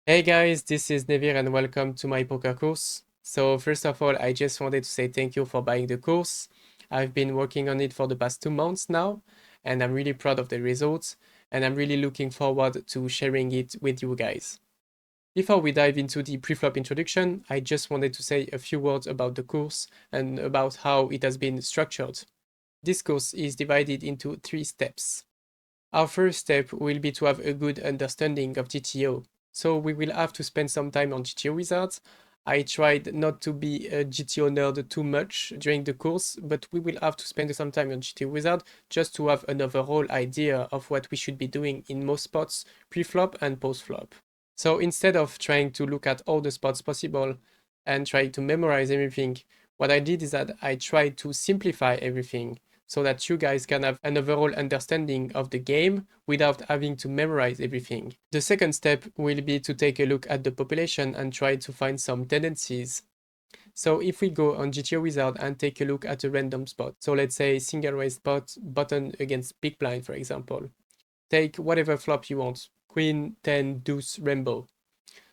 Hey guys, this is Nevir and welcome to my poker course. So first of all, I just wanted to say thank you for buying the course. I've been working on it for the past 2 months now, and I'm really proud of the results, and I'm really looking forward to sharing it with you guys. Before we dive into the preflop introduction, I just wanted to say a few words about the course and about how it has been structured. This course is divided into 3 steps. Our first step will be to have a good understanding of GTO. So we will have to spend some time on GTO wizards. I tried not to be a GTO nerd too much during the course, but we will have to spend some time on GTO wizard just to have an overall idea of what we should be doing in most spots, pre-flop and post-flop. So instead of trying to look at all the spots possible and try to memorize everything, what I did is that I tried to simplify everything so that you guys can have an overall understanding of the game without having to memorize everything. The second step will be to take a look at the population and try to find some tendencies. So if we go on GTO Wizard and take a look at a random spot, so let's say single raise spot, button against big blind, for example. Take whatever flop you want, queen, 10, deuce, rainbow,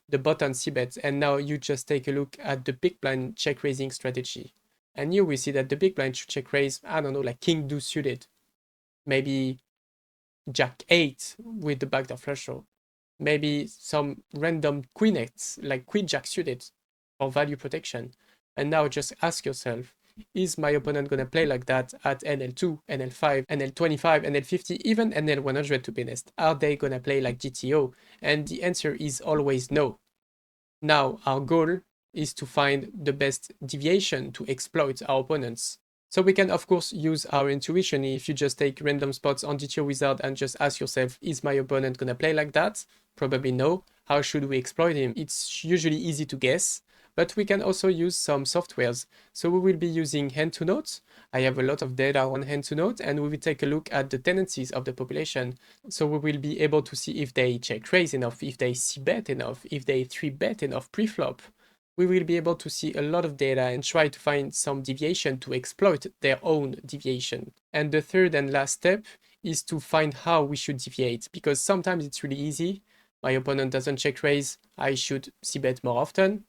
the button c-bet, and now you just take a look at the big blind check raising strategy. And you will see that the big blind should check raise, I don't know, like king deuce suited, maybe jack 8 with the backdoor flush draw, maybe some random queen 8 like queen jack suited for value protection. And now just ask yourself, is my opponent gonna play like that at NL2, NL5, NL25, NL50, even NL100 to be honest? Are they gonna play like GTO? And the answer is always no. Now, our goal is to find the best deviation to exploit our opponents. So we can of course use our intuition if you just take random spots on GTO Wizard and just ask yourself, is my opponent gonna play like that? Probably no. How should we exploit him? It's usually easy to guess, but we can also use some softwares. So we will be using hand to note. I have a lot of data on hand to note, and we will take a look at the tendencies of the population. So we will be able to see if they check raise enough, if they c-bet enough, if they 3-bet enough pre-flop. We will be able to see a lot of data and try to find some deviation to exploit their own deviation. And the third and last step is to find how we should deviate, because sometimes it's really easy. My opponent doesn't check raise, I should c-bet more often.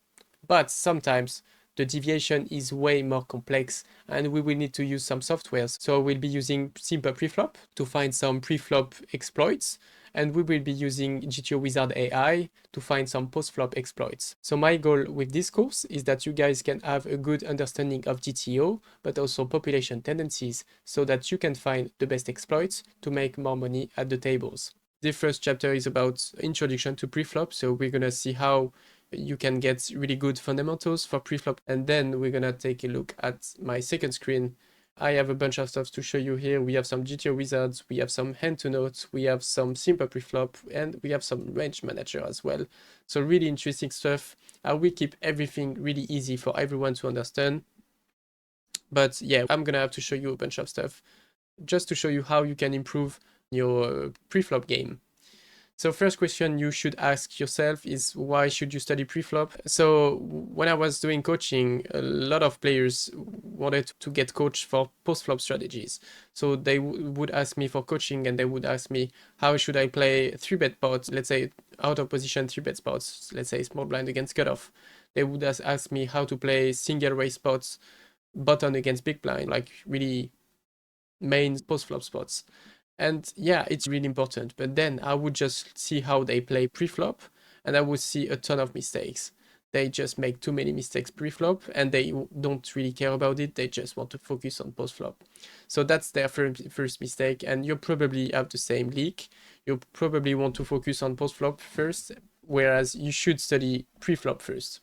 But sometimes the deviation is way more complex and we will need to use some softwares. So we'll be using simple preflop to find some preflop exploits, and we will be using GTO Wizard AI to find some post-flop exploits. So my goal with this course is that you guys can have a good understanding of GTO, but also population tendencies, so that you can find the best exploits to make more money at the tables. The first chapter is about introduction to preflop, so we're gonna see how you can get really good fundamentals for preflop, and then we're gonna take a look at my second screen. I have a bunch of stuff to show you here. We have some GTO wizards, we have some hand to notes, we have some simple preflop, and we have some range manager as well. So really interesting stuff. I will keep everything really easy for everyone to understand. But yeah, I'm gonna have to show you a bunch of stuff just to show you how you can improve your preflop game. So first question you should ask yourself is, why should you study preflop? So when I was doing coaching, a lot of players wanted to get coached for post-flop strategies. So they would ask me for coaching, and they would ask me, how should I play 3-bet pots, let's say out of position 3-bet spots, let's say small blind against cutoff. They would ask me how to play single raise spots, button against big blind, like really main post-flop spots. And yeah, it's really important. But then I would just see how they play pre-flop, and I would see a ton of mistakes. They just make too many mistakes pre-flop, and they don't really care about it. They just want to focus on post-flop. So that's their first mistake, and you probably have the same leak. You probably want to focus on post-flop first, whereas you should study pre-flop first.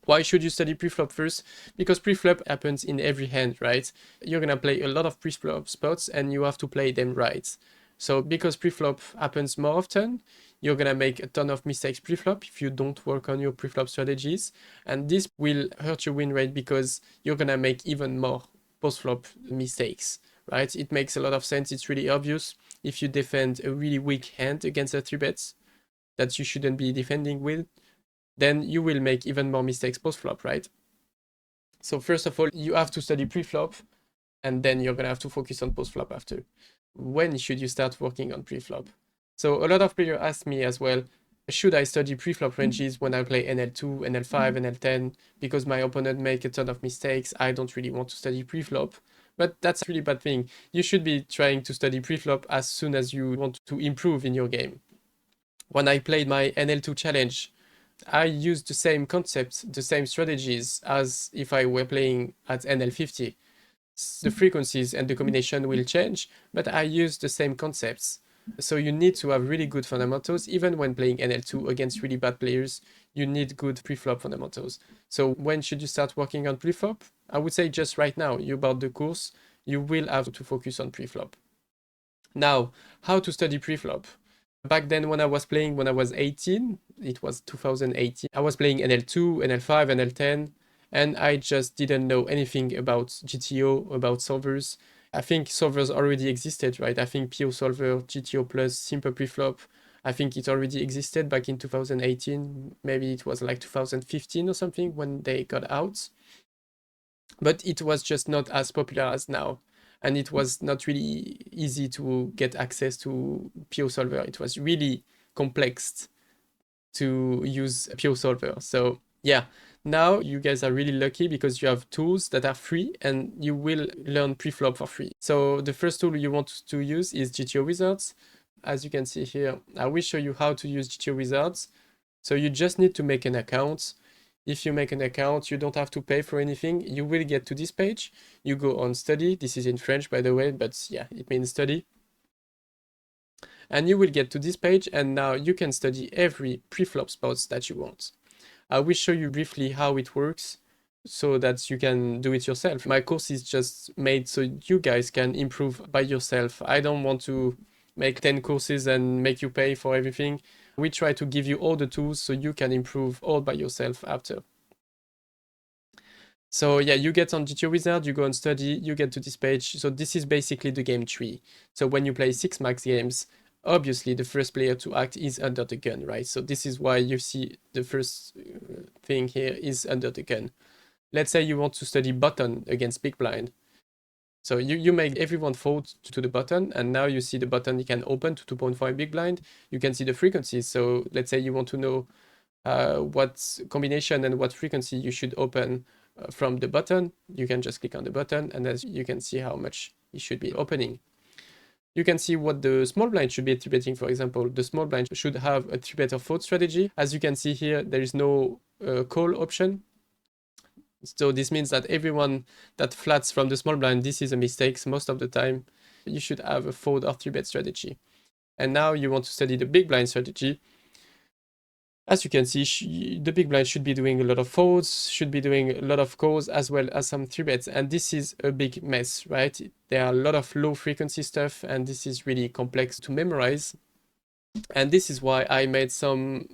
Why should you study preflop first? Because preflop happens in every hand, right? You're gonna play a lot of preflop spots and you have to play them right. So because preflop happens more often, you're gonna make a ton of mistakes preflop if you don't work on your preflop strategies. And this will hurt your win rate because you're gonna make even more postflop mistakes, right? It makes a lot of sense. It's really obvious. If you defend a really weak hand against a 3-bets that you shouldn't be defending with, then you will make even more mistakes post-flop, right? So first of all, you have to study pre-flop, and then you're gonna have to focus on post-flop after. When should you start working on pre-flop? So a lot of players ask me as well, should I study preflop ranges when I play NL2, NL5, NL10? Because my opponent make a ton of mistakes, I don't really want to study preflop. But that's a really bad thing. You should be trying to study preflop as soon as you want to improve in your game. When I played my NL2 challenge, I used the same concepts, the same strategies as if I were playing at NL50. The frequencies and the combination will change, but I use the same concepts. So you need to have really good fundamentals. Even when playing NL2 against really bad players, you need good preflop fundamentals. So when should you start working on preflop? I would say just right now. You bought the course, you will have to focus on preflop. Now, how to study preflop? Back then when I was playing when I was 18, it was 2018, I was playing NL2, NL5, NL10, and I just didn't know anything about GTO, about solvers. I think solvers already existed, right? I think PO solver, GTO plus, simple preflop, I think it already existed back in 2018. Maybe it was like 2015 or something when they got out. But it was just not as popular as now. And it was not really easy to get access to PO solver. It was really complex to use PO solver. So yeah, now you guys are really lucky because you have tools that are free and you will learn preflop for free. So the first tool you want to use is GTO Wizards. As you can see here, I will show you how to use GTO Wizards. So you just need to make an account. If you make an account, you don't have to pay for anything. You will get to this page. You go on study. This is in French, by the way, but yeah, it means study. And you will get to this page, and now you can study every preflop spots that you want. I will show you briefly how it works so that you can do it yourself. My course is just made so you guys can improve by yourself. I don't want to make 10 courses and make you pay for everything. We try to give you all the tools so you can improve all by yourself after. So yeah, you get on GTO Wizard, you go on study, you get to this page. So this is basically the game tree. So when you play 6 max games, obviously the first player to act is under the gun, right? So this is why you see the first thing here is under the gun. Let's say you want to study button against big blind. So you make everyone fold to the button, and now you see the button you can open to 2.5 big blind. You can see the frequencies. So let's say you want to know what combination and what frequency you should open from the button. You can just click on the button, and as you can see how much it should be opening. You can see what the small blind should be 3-betting, for example. The small blind should have a 3-bet or fold strategy. As you can see here, there is no call option. So this means that everyone that flats from the small blind, this is a mistake most of the time. You should have a fold or 3-bet strategy. And now you want to study the big blind strategy. As you can see, the big blind should be doing a lot of folds, should be doing a lot of calls as well as some 3-bets. And this is a big mess, right? There are a lot of low frequency stuff, and this is really complex to memorize. And this is why I made some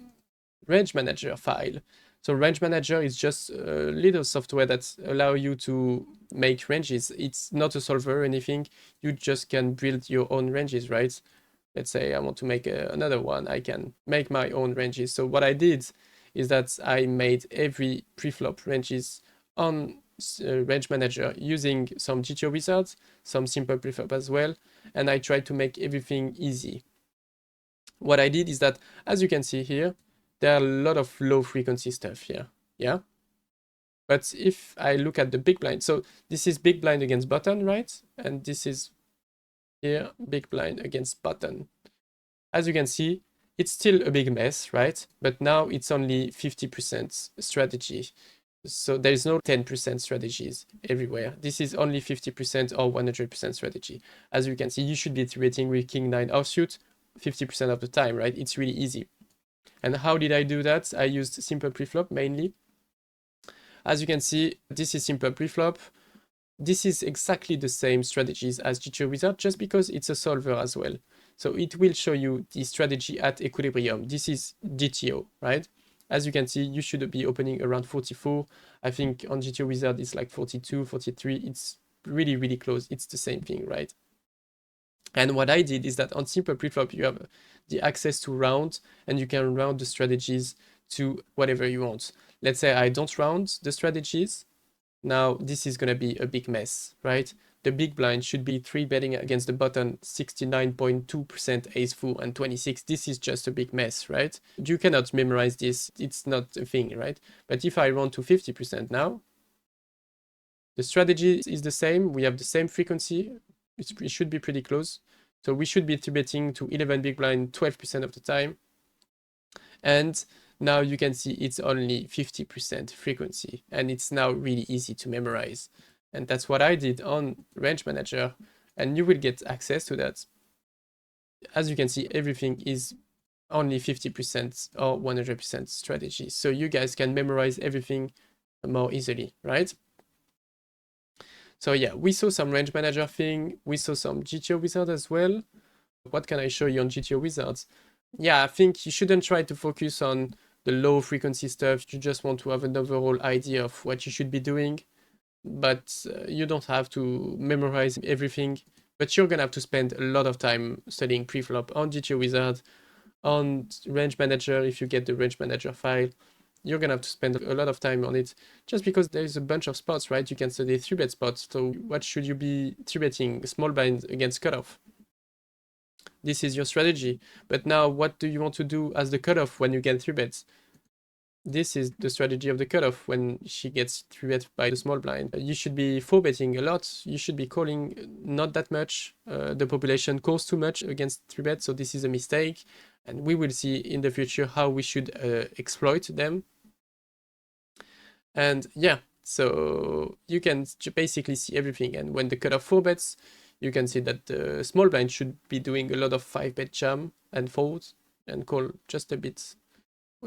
range manager file. So range manager is just a little software that allow you to make ranges. It's not a solver or anything. You just can build your own ranges, right? Let's say I want to make another one. I can make my own ranges. So what I did is that I made every preflop ranges on range manager using some GTO wizards, some simple preflop as well. And I tried to make everything easy. What I did is that, as you can see here, there are a lot of low frequency stuff here, yeah? But if I look at the big blind, so this is big blind against button, right? And this is here, big blind against button. As you can see, it's still a big mess, right? But now it's only 50% strategy. So there is no 10% strategies everywhere. This is only 50% or 100% strategy. As you can see, you should be rating with King 9 offsuit 50% of the time, right? It's really easy. And how did I do that? I used simple preflop mainly. As you can see, this is simple preflop. This is exactly the same strategies as GTO Wizard, just because it's a solver as well. So it will show you the strategy at equilibrium. This is GTO, right? As you can see, you should be opening around 44. I think on GTO Wizard, it's like 42, 43. It's really, really close. It's the same thing, right? And what I did is that on simple preflop, you have the access to round, and you can round the strategies to whatever you want. Let's say I don't round the strategies. Now this is going to be a big mess, right? the big blind should be 3-betting against the button 69.2% ace full and 26. This is just a big mess, right? You cannot memorize this. It's not a thing, right? But if I round to 50% now, the strategy is the same. We have the same frequency. It should be pretty close. So we should be 3-betting to 11 big blind 12% of the time. And now you can see it's only 50% frequency, and it's now really easy to memorize. And that's what I did on Range Manager, and you will get access to that. As you can see, everything is only 50% or 100% strategy. So you guys can memorize everything more easily, right? So yeah, we saw some Range Manager thing. We saw some GTO Wizard as well. What can I show you on GTO Wizards? Yeah, I think you shouldn't try to focus on the low frequency stuff. You just want to have an overall idea of what you should be doing. But you don't have to memorize everything. But you're gonna have to spend a lot of time studying preflop on GTO Wizard, on Range Manager if you get the Range Manager file. You're gonna have to spend a lot of time on it just because there's a bunch of spots, right? You can study 3-bet spots. So what should you be 3-betting? Small blind against cutoff. This is your strategy. But now what do you want to do as the cutoff when you get 3-bets? This is the strategy of the cutoff when she gets 3-bet by the small blind. You should be 4-betting a lot. You should be calling not that much. The population calls too much against 3-bet, so this is a mistake. And we will see in the future how we should exploit them. And yeah, so you can basically see everything. And when the cutoff 4-bets, you can see that the small blind should be doing a lot of 5-bet jam and fold and call just a bit.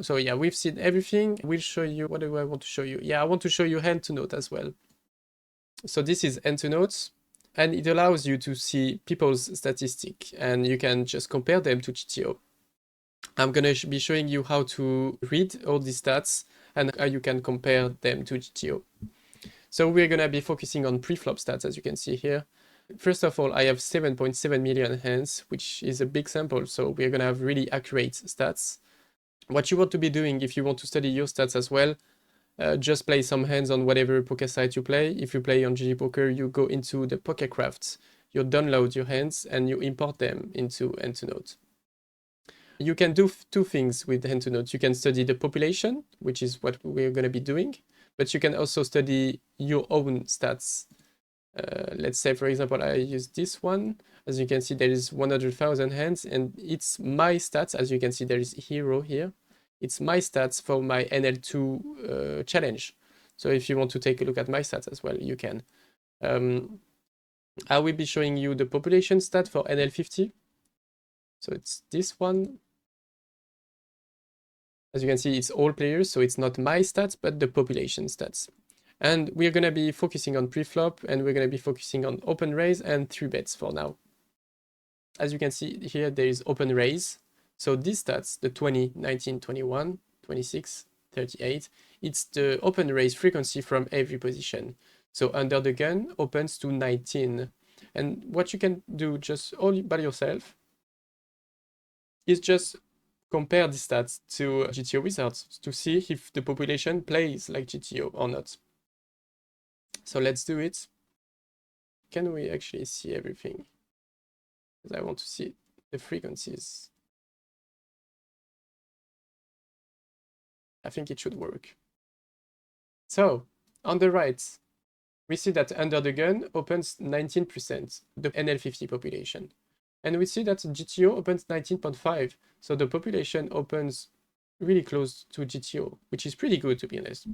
So yeah, we've seen everything. We'll show you, what do I want to show you? Yeah, I want to show you hand to note as well. So this is hand to notes, and it allows you to see people's statistic, and you can just compare them to GTO. I'm gonna be showing you how to read all these stats and how you can compare them to GTO. So we're gonna be focusing on pre-flop stats, as you can see here. First of all, I have 7.7 million hands, which is a big sample, so we're gonna have really accurate stats. What you want to be doing if you want to study your stats as well, just play some hands on whatever poker site you play. If you play on GG Poker, you go into the Pokercraft, you download your hands and you import them into hand to note. You can do two things with hand to note. You can study the population, which is what we're going to be doing, but you can also study your own stats. Let's say, for example, I use this one. As you can see, there is 100,000 hands, and it's my stats. As you can see, there is hero here. It's my stats for my NL2 challenge. So if you want to take a look at my stats as well, you can. I will be showing you the population stat for NL50. So it's this one. As you can see, it's all players, so it's not my stats, but the population stats. And we're going to be focusing on pre-flop, and we're going to be focusing on open raise and 3-bets for now. As you can see here, there is open raise. So these stats, the 20, 19, 21, 26, 38, it's the open raise frequency from every position. So under the gun opens to 19. And what you can do just all by yourself is just compare the stats to GTO Wizards to see if the population plays like GTO or not. So let's do it. Can we actually see everything? Because I want to see the frequencies. I think it should work. So on the right, we see that under the gun opens 19%, the NL50 population. And we see that GTO opens 19.5, so the population opens really close to GTO, which is pretty good, to be honest.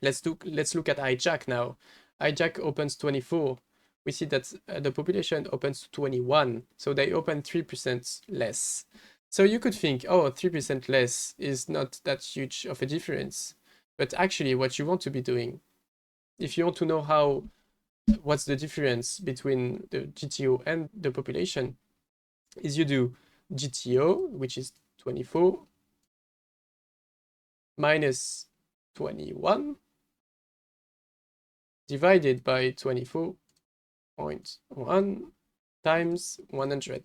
Let's look at hijack now. Hijack opens 24. We see that the population opens to 21, so they open 3% less. So you could think, oh, 3% less is not that huge of a difference. But actually, what you want to be doing, if you want to know what's the difference between the GTO and the population, is you do GTO, which is 24, minus 21, divided by 24.1 times 100.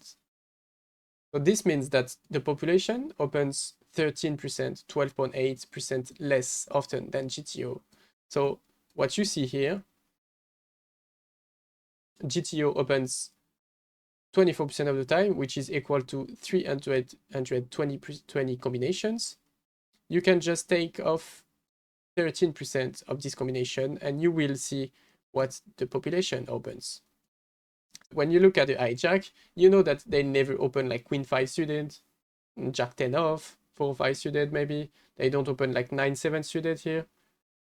So this means that the population opens 13%, 12.8% less often than GTO. So what you see here GTO opens 24% of the time, which is equal to 320 combinations. You can just take off 13% of this combination and you will see what the population opens. When you look at the hijack, you know that they never open like Queen 5 suited, Jack 10 off, 4 5 suited maybe. They don't open like 9 7 suited here.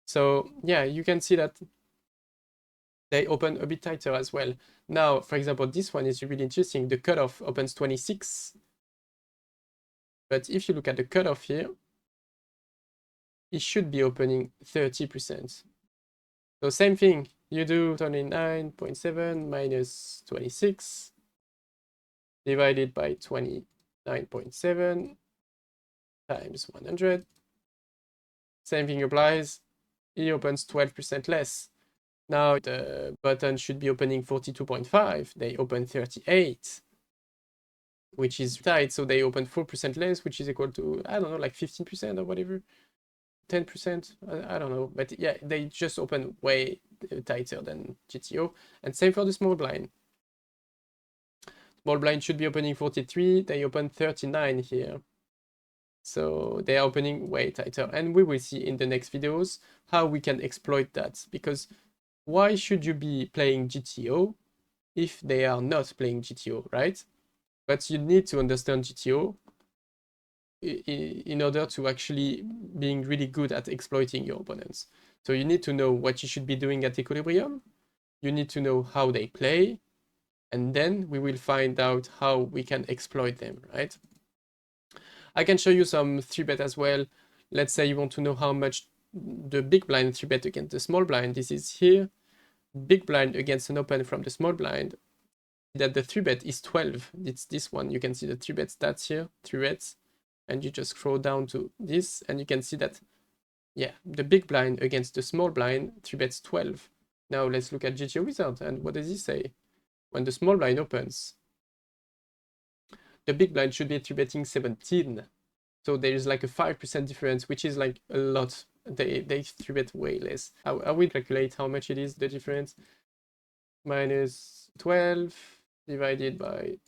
So yeah, you can see that they open a bit tighter as well. Now, for example, this one is really interesting. The cutoff opens 26. But if you look at the cutoff here, it should be opening 30%. So same thing, you do 29.7 minus 26 divided by 29.7 times 100. Same thing applies, it opens 12% less. Now the button should be opening 42.5, they open 38, which is tight, so they open 4% less, which is equal to, I don't know, like 15% or whatever. 10%, I don't know, but yeah, they just open way tighter than GTO. And same for the small blind. Small blind should be opening 43, they open 39 here. So they are opening way tighter. And we will see in the next videos how we can exploit that. Because why should you be playing GTO if they are not playing GTO, right? But you need to understand GTO in order to actually being really good at exploiting your opponents. So you need to know what you should be doing at equilibrium. You need to know how they play. And then we will find out how we can exploit them, right? I can show you some 3-bet as well. Let's say you want to know how much the big blind 3-bet against the small blind. This is here. Big blind against an open from the small blind. That the 3-bet is 12. It's this one. You can see the 3-bet stats here, 3-bets. And you just scroll down to this and you can see that, yeah, the big blind against the small blind, 3-bets 12. Now let's look at GTO result. And what does he say? When the small blind opens, the big blind should be 3-betting 17. So there is like a 5% difference, which is like a lot. They 3-bet way less. I will calculate how much it is, the difference. Minus 12 divided by,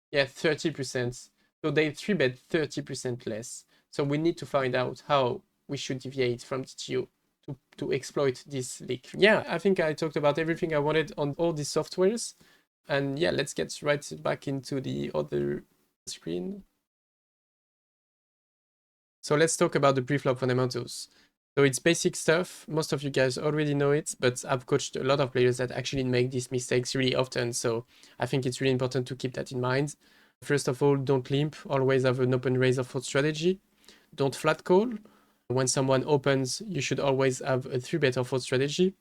yeah, 30%. So they 3-bet 30% less. So we need to find out how we should deviate from GTO to exploit this leak. Yeah, I think I talked about everything I wanted on all these softwares. And yeah, let's get right back into the other screen. So let's talk about the preflop fundamentals. So it's basic stuff. Most of you guys already know it, but I've coached a lot of players that actually make these mistakes really often. So I think it's really important to keep that in mind. First of all, don't limp. Always have an open raise or fold strategy. Don't flat call. When someone opens, you should always have a 3-bet or fold strategy.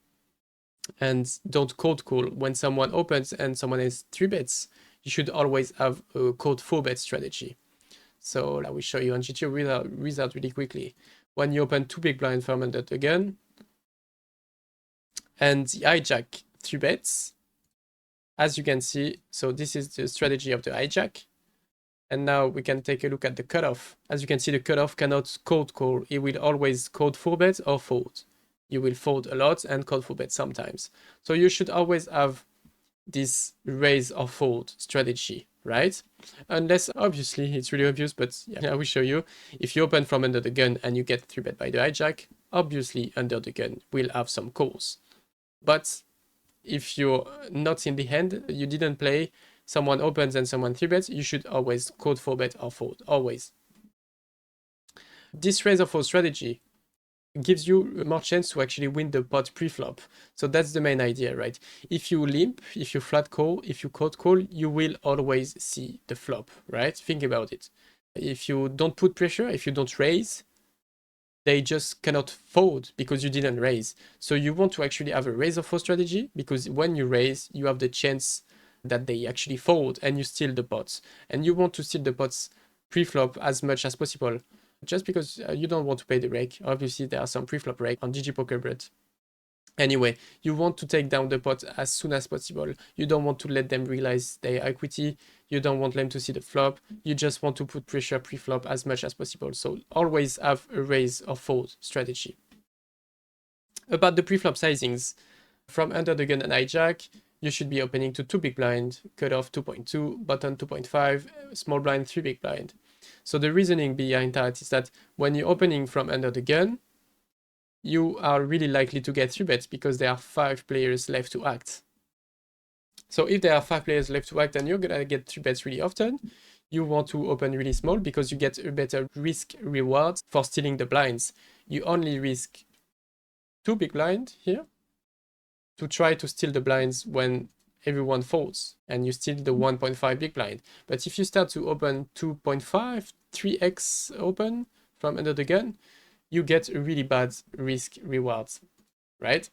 And don't cold call. When someone opens and someone has 3-bets, you should always have a cold 4-bet strategy. So I will show you on GTO result really quickly. When you open 2 big blind from under the gun, and the hijack 3-bets, as you can see, so this is the strategy of the hijack. And now we can take a look at the cutoff. As you can see, the cutoff cannot cold call. It will always cold 4-bet or fold. You will fold a lot and cold 4-bet sometimes. So you should always have this raise or fold strategy, right? Unless, obviously, it's really obvious, but yeah, I will show you. If you open from under the gun and you get 3-bet by the hijack, obviously under the gun will have some calls. But if you're not in the hand, you didn't play, someone opens and someone 3-bets, you should always code 4-bet or fold, always. This raise or fold strategy gives you more chance to actually win the pot pre-flop. So that's the main idea, right? If you limp, if you flat call, if you cold call, you will always see the flop, right? Think about it. If you don't put pressure, if you don't raise, they just cannot fold because you didn't raise. So you want to actually have a raise or fold strategy, because when you raise, you have the chance that they actually fold and you steal the pots. And you want to steal the pots pre-flop as much as possible, just because you don't want to pay the rake. Obviously, there are some pre-flop rake on GG Poker, but anyway, you want to take down the pot as soon as possible. You don't want to let them realize their equity. You don't want them to see the flop. You just want to put pressure pre-flop as much as possible. So always have a raise or fold strategy. About the pre-flop sizings, From under the gun and hijack, you should be opening to 2 big blind, cutoff 2.2, button 2.5, small blind 3 big blind. So the reasoning behind that is that when you're opening from under the gun, you are really likely to get 3 bets because there are 5 players left to act. So if there are 5 players left to act and you're gonna get 3 bets really often, you want to open really small because you get a better risk reward for stealing the blinds. You only risk 2 big blind here to try to steal the blinds when everyone folds and you steal the 1.5 big blind. But if you start to open 2.5, 3x open from under the gun, you get a really bad risk reward, right?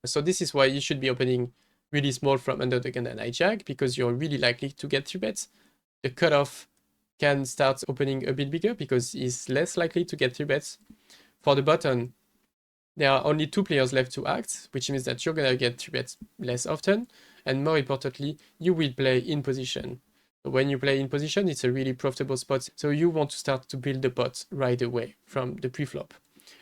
So this is why you should be opening really small from under the gun and hijack, because you're really likely to get 3 bets. The cutoff can start opening a bit bigger because it's less likely to get 3 bets. For the button, there are only 2 players left to act, which means that you're gonna get 3 bets less often, and more importantly, you will play in position. When you play in position, it's a really profitable spot, so you want to start to build the pot right away from the pre-flop.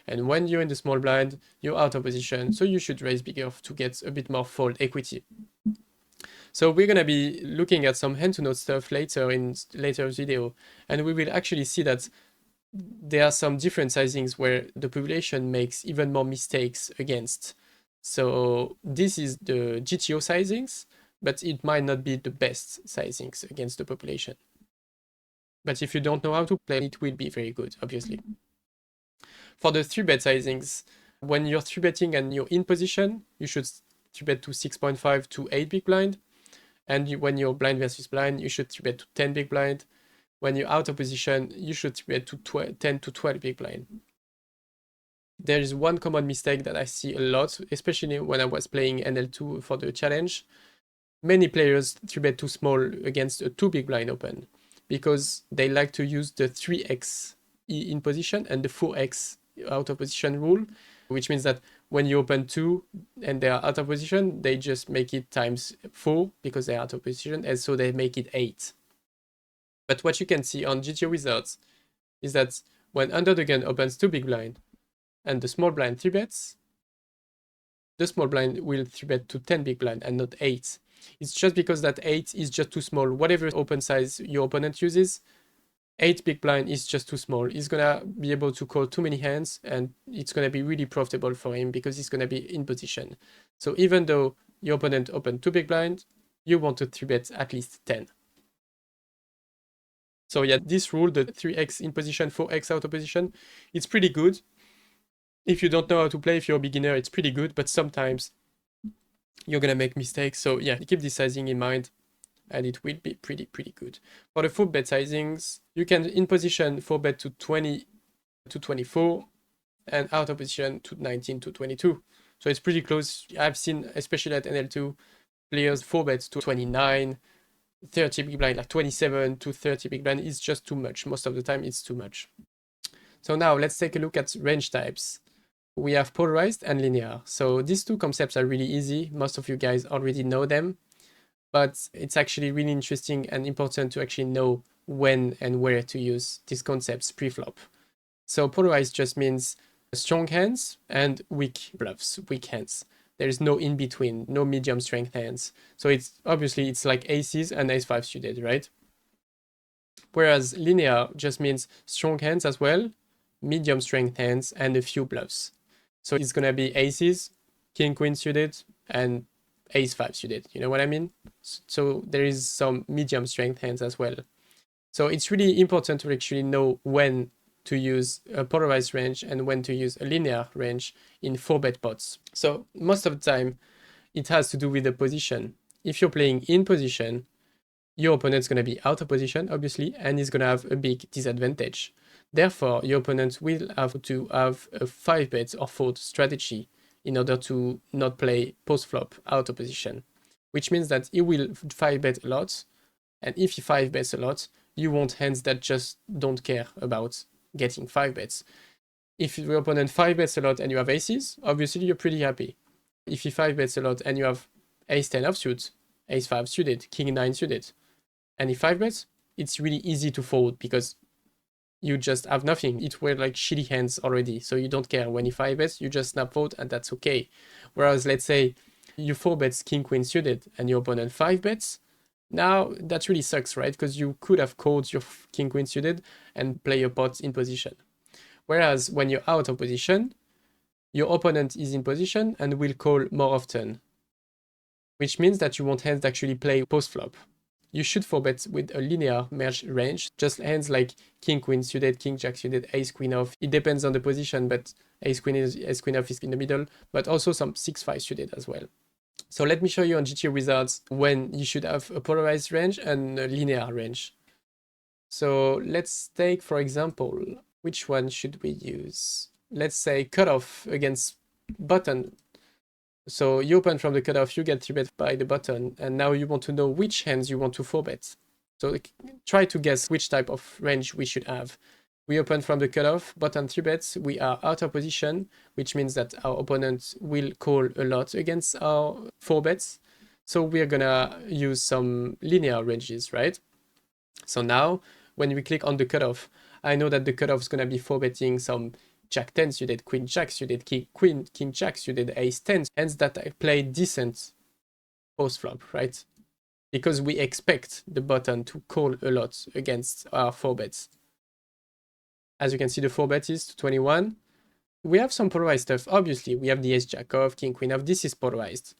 And when you're in the small blind, you're out of position, so you should raise bigger to get a bit more fold equity. So we're gonna be looking at some hand-to-note stuff later in later video, and we will actually see that there are some different sizings where the population makes even more mistakes against. So this is the GTO sizings, but it might not be the best sizings against the population. But if you don't know how to play, it will be very good, obviously. For the 3-bet sizings, when you're 3-betting and you're in position, you should 3-bet to 6.5 to 8 big blind. And when you're blind versus blind, you should 3-bet to 10 big blind. When you're out of position, you should 3-bet to 10 to 12 big blind. There is one common mistake that I see a lot, especially when I was playing NL2 for the challenge. Many players 3-bet too small against a 2 big blind open because they like to use the 3x in position and the 4x out of position rule, which means that when you open 2 and they are out of position, they just make it times 4 because they're out of position, and so they make it 8. But what you can see on GTO results is that when under the gun opens 2 big blind and the small blind 3-bets, the small blind will 3-bet to 10 big blind and not 8. It's just because that 8 is just too small. Whatever open size your opponent uses, 8 big blind is just too small. He's gonna be able to call too many hands, and it's gonna be really profitable for him because he's gonna be in position. So even though your opponent opened 2 big blind, you want to 3-bet at least 10. So yeah, this rule, the 3x in position, 4x out of position, it's pretty good. If you don't know how to play, if you're a beginner, it's pretty good, but sometimes you're gonna make mistakes. So yeah, keep this sizing in mind and it will be pretty good. For the 4-bet sizings, you can in position 4-bet to 20 to 24 and out of position to 19 to 22. So it's pretty close. I've seen, especially at NL2, players 4-bets to 29, 30 big blind, like 27 to 30 big blind is just too much. Most of the time it's too much. So now let's take a look at range types. We have polarized and linear. So these two concepts are really easy. Most of you guys already know them, but it's actually really interesting and important to actually know when and where to use these concepts pre-flop. So polarized just means strong hands and weak bluffs, weak hands. There is no in between, no medium strength hands. So it's obviously it's like aces and ace-5 suited, right? Whereas linear just means strong hands as well, medium strength hands, and a few bluffs. So it's gonna be aces, king queen suited, and ace-5 suited. You know what I mean? So there is some medium strength hands as well. So it's really important to actually know when to use a polarized range and when to use a linear range in 4-bet pots. So most of the time, it has to do with the position. If you're playing in position, your opponent's going to be out of position, obviously, and is going to have a big disadvantage. Therefore, your opponent will have to have a 5-bet or fold strategy in order to not play post-flop out of position, which means that he will 5-bet a lot, and if he 5-bets a lot, you want hands that just don't care about getting 5-bets. If your opponent 5-bets a lot and you have aces, obviously you're pretty happy. If he 5-bets a lot and you have ace-10 offsuit, ace-5 suited, king-9 suited, and he 5-bets, it's really easy to fold because you just have nothing. It were like shitty hands already, so you don't care. When he 5-bets, you just snap fold, and that's okay. Whereas, let's say you 4-bets king queen suited and your opponent 5-bets, now that really sucks, right? Because you could have called your king queen suited and play your pot in position. Whereas when you're out of position, your opponent is in position and will call more often, which means that you want hands that actually play post-flop. You should 4-bet with a linear merge range, just hands like king queen suited, king jack suited, ace queen off. It depends on the position, but ace queen off is in the middle, but also some 6-5 suited as well. So let me show you on GT Wizards when you should have a polarized range and a linear range. So let's take, for example, which one should we use? Let's say cutoff against button. So you open from the cutoff, you get 3-bet by the button, and now you want to know which hands you want to 4-bet. So try to guess which type of range we should have. We open from the cutoff, button 3-bets, we are out of position, which means that our opponent will call a lot against our 4-bets. So we're gonna use some linear ranges, right? So now, when we click on the cutoff, I know that the cutoff is gonna be 4-betting some Jack 10 suited, Queen Jack suited, King Queen, King Jack suited, Ace 10, hands that I play decent post-flop, right? Because we expect the button to call a lot against our 4-bets. As you can see, the 4-bet is to 21. We have some polarized stuff. Obviously, we have the Ace Jack off, King Queen off. This is polarized.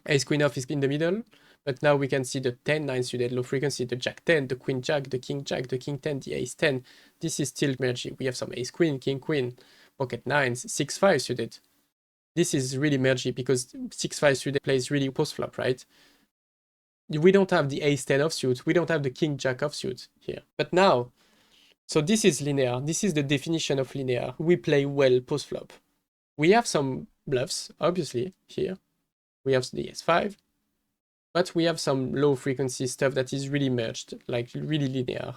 Ace Queen off is in the middle, but now we can see the 10-9 suited low frequency, the Jack 10, the Queen Jack, the King Jack, the King 10, the Ace 10. This is still mergy. We have some Ace Queen, King Queen, pocket 9s, 6-5 suited. This is really mergy because 6-5 suited plays really post-flop, right? We don't have the Ace 10 offsuit. We don't have the King Jack offsuit here. But now, so this is linear. This is the definition of linear. We play well post-flop. We have some bluffs, obviously, here. We have the S5, but we have some low frequency stuff that is really merged, like really linear.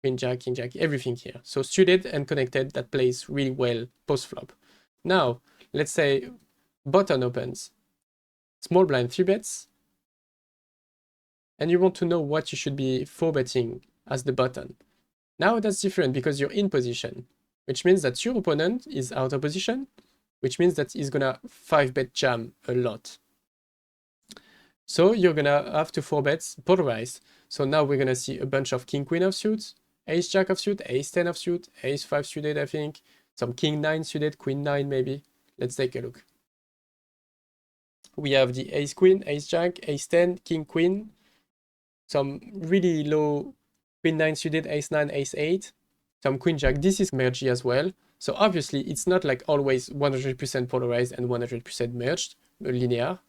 Queen Jack, King Jack, everything here. So suited and connected that plays really well post-flop. Now, let's say button opens, small blind 3-bets, and you want to know what you should be 4-betting as the button. Now that's different because you're in position, which means that your opponent is out of position, which means that he's gonna 5-bet jam a lot. So you're gonna have to 4-bet polarized. So now we're gonna see a bunch of King Queen offsuit, Ace Jack offsuit, Ace 10 offsuit, Ace 5 suited, I think, some King 9 suited, Queen 9 maybe. Let's take a look. We have the Ace Queen, Ace Jack, Ace 10, King Queen, some really low Queen 9 suited, Ace 9, Ace 8, some Queen Jack. This is mergy as well. So obviously it's not like always 100% polarized and 100% merged, linear.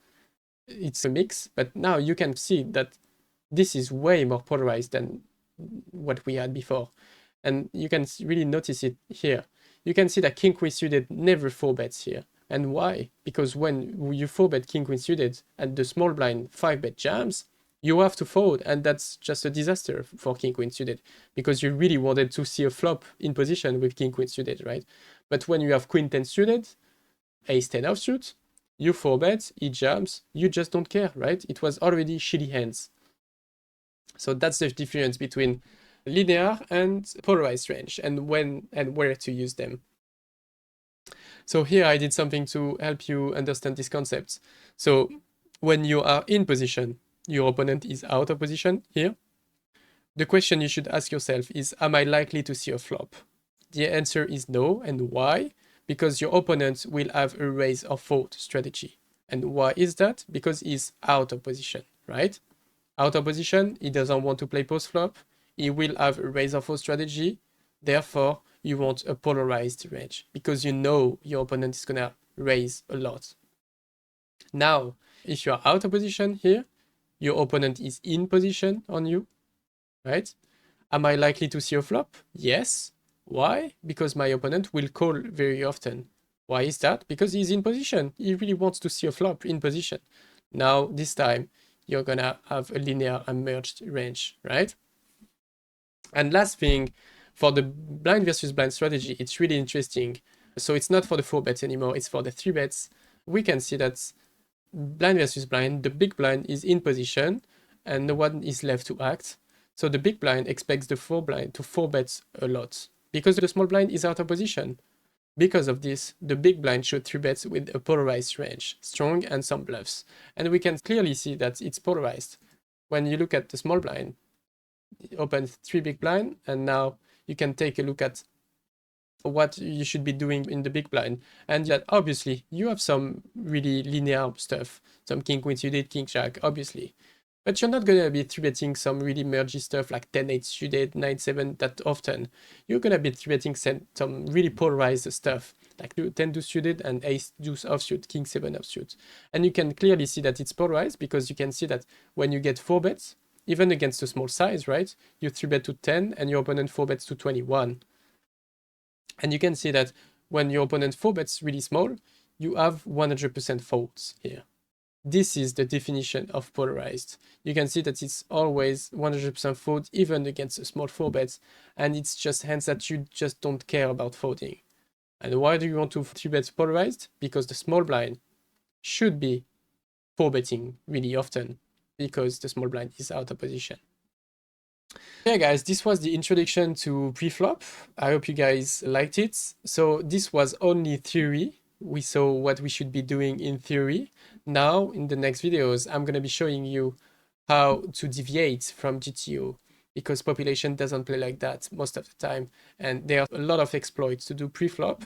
It's a mix, but now you can see that this is way more polarized than what we had before. And you can really notice it here. You can see that King Queen suited never 4-bets here. And why? Because when you 4-bet King Queen suited and the small blind 5-bet jams, you have to fold, and that's just a disaster for King Queen suited because you really wanted to see a flop in position with King Queen suited, right? But when you have Queen 10 suited, Ace 10 offsuit, you 4-bet, he jams, you just don't care, right? It was already shitty hands. So that's the difference between linear and polarized range and when and where to use them. So here I did something to help you understand this concept. So when you are in position, your opponent is out of position here. The question you should ask yourself is, am I likely to see a flop? The answer is no, and why? Because your opponent will have a raise or fold strategy. And why is that? Because he's out of position, right? Out of position, he doesn't want to play post-flop. He will have a raise or fold strategy. Therefore, you want a polarized range because you know your opponent is gonna raise a lot. Now, if you are out of position here, your opponent is in position on you, right? Am I likely to see a flop? Yes. Why? Because my opponent will call very often. Why is that? Because he's in position. He really wants to see a flop in position. Now, this time, you're gonna have a linear and merged range, right? And last thing, for the blind versus blind strategy, it's really interesting. So it's not for the 4-bets anymore, it's for the 3-bets. We can see that blind versus blind, the big blind is in position and no one is left to act. So the big blind expects the 4 blind to 4-bet a lot. because the small blind is out of position. Because of this, the big blind showed 3 bets with a polarized range, strong and some bluffs. And we can clearly see that it's polarized. When you look at the small blind, it opens 3 big blind, and now you can take a look at what you should be doing in the big blind. And that obviously you have some really linear stuff, some king queen suited, king jack, obviously. But you're not gonna be 3-betting some really mergy stuff like 10-8 suited, 9-7 that often. You're gonna be 3-betting some really polarized stuff like 10-2 suited and ace-deuce offsuit, king-7 offsuit. And you can clearly see that it's polarized because you can see that when you get 4 bets, even against a small size, right? You 3-bet to 10 and your opponent 4-bets to 21. And you can see that when your opponent 4-bets really small, you have 100% folds here. This is the definition of polarized. You can see that it's always 100% fold even against a small 4-bets, and it's just hands that you just don't care about folding. And why do you want to 3-bet polarized? Because the small blind should be 4-betting really often because the small blind is out of position. Yeah, guys, this was the introduction to pre-flop. I hope you guys liked it. So this was only theory. We saw what we should be doing in theory. Now, in the next videos, I'm going to be showing you how to deviate from GTO, because population doesn't play like that most of the time. And there are a lot of exploits to do pre-flop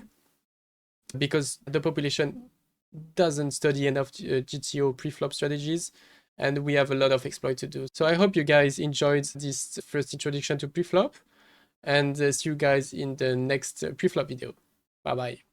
because the population doesn't study enough GTO pre-flop strategies, and we have a lot of exploit to do. So I hope you guys enjoyed this first introduction to pre-flop, and see you guys in the next pre-flop video. Bye bye.